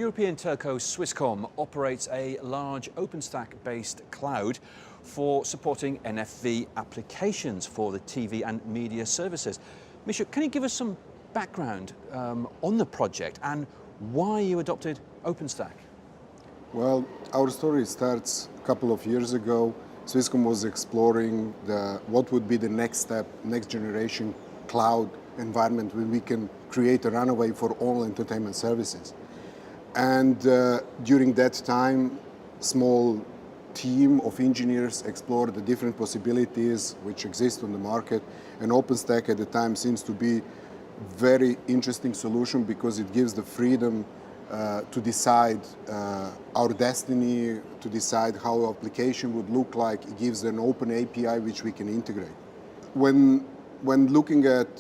European telco Swisscom operates a large OpenStack-based cloud for supporting NFV applications for the TV and media services. Misha, can you give us some background on the project and why you adopted OpenStack? Well, our story starts a couple of years ago. Swisscom was exploring what would be the next step, next generation cloud environment where we can create a runway for all entertainment services. And during that time, small team of engineers explored the different possibilities which exist on the market. And OpenStack at the time seems to be a very interesting solution because it gives the freedom to decide our destiny, to decide how our application would look like. It gives an open API which we can integrate. When looking at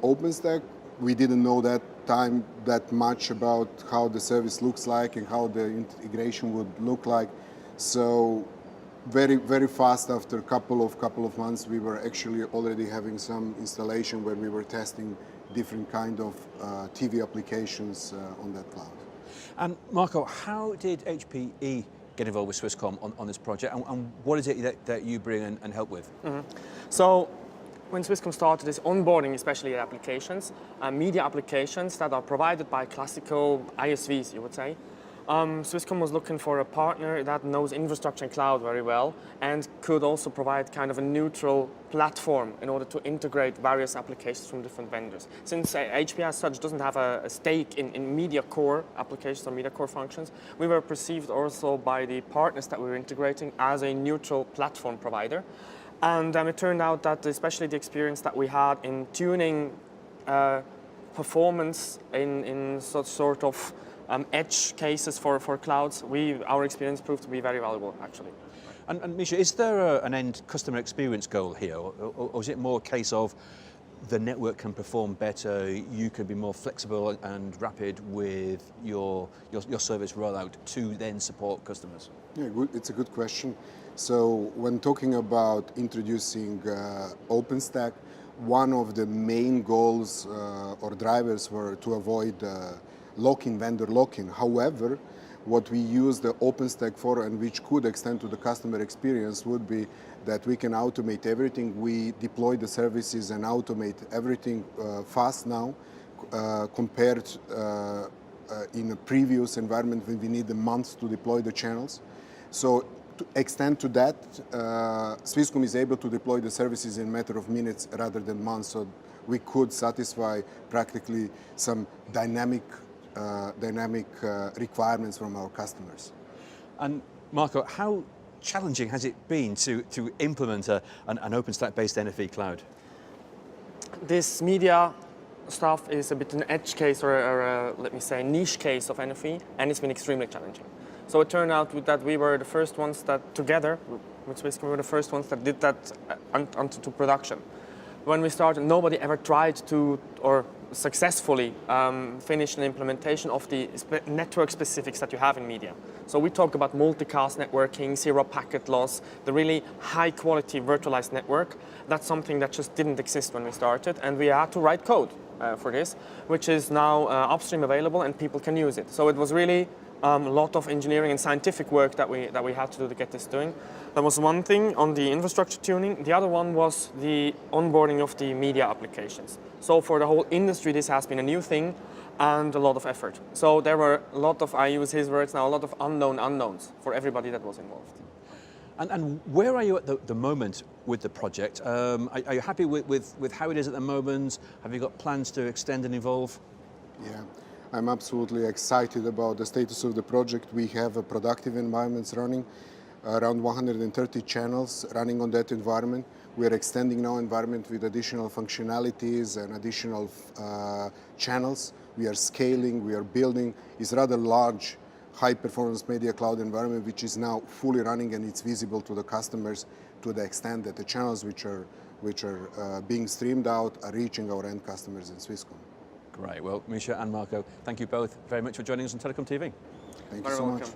OpenStack, we didn't know that much about how the service looks like and how the integration would look like. So very, very fast, after a couple of months, we were actually already having some installation where we were testing different kind of TV applications on that cloud. And Marco, how did HPE get involved with Swisscom on this project, and what is it that you bring and help with? So, when Swisscom started its onboarding, especially applications, media applications that are provided by classical ISVs, you would say, Swisscom was looking for a partner that knows infrastructure and cloud very well and could also provide kind of a neutral platform in order to integrate various applications from different vendors. Since HPE as such doesn't have a stake in media core applications or media core functions, we were perceived also by the partners that we were integrating as a neutral platform provider. And it turned out that especially the experience that we had in tuning performance in such sort of edge cases for clouds, our experience proved to be very valuable, actually. And Misha, is there an end customer experience goal here, or is it more a case of the network can perform better, you can be more flexible and rapid with your service rollout to then support customers? Yeah, good. It's a good question. So when talking about introducing OpenStack, one of the main goals or drivers were to avoid lock-in, vendor lock-in. However, what we use the OpenStack for, and which could extend to the customer experience, would be that we can automate everything. We deploy the services and automate everything fast now, compared in a previous environment when we need a month to deploy the channels. So to extend to that, Swisscom is able to deploy the services in a matter of minutes rather than months, so we could satisfy practically some dynamic requirements from our customers. And Marco, how challenging has it been to implement an OpenStack-based NFV Cloud? This media stuff is a bit an edge case or let me say, niche case of NFV, and it's been extremely challenging. So it turned out that we were the first ones that, together with Swisscom, we were the first ones that did that onto production. When we started, nobody ever tried to, or successfully finish an implementation of the network specifics that you have in media. So we talk about multicast networking, zero packet loss, the really high quality virtualized network. That's something that just didn't exist when we started, and we had to write code for this, which is now upstream available and people can use it. So it was really a lot of engineering and scientific work that we had to do to get this doing. That was one thing on the infrastructure tuning. The other one was the onboarding of the media applications. So for the whole industry, this has been a new thing and a lot of effort. So there were a lot of, I use his words now, a lot of unknown unknowns for everybody that was involved. And where are you at the moment with the project? Are you happy with how it is at the moment? Have you got plans to extend and evolve? Yeah. I'm absolutely excited about the status of the project. We have a productive environments running, around 130 channels running on that environment. We are extending now environment with additional functionalities and additional channels. We are scaling, we are building. It's rather large, high-performance media cloud environment, which is now fully running, and it's visible to the customers to the extent that the channels which are being streamed out are reaching our end customers in Swisscom. Great. Well, Misha and Marco, thank you both very much for joining us on Telecom TV. Thank you so much.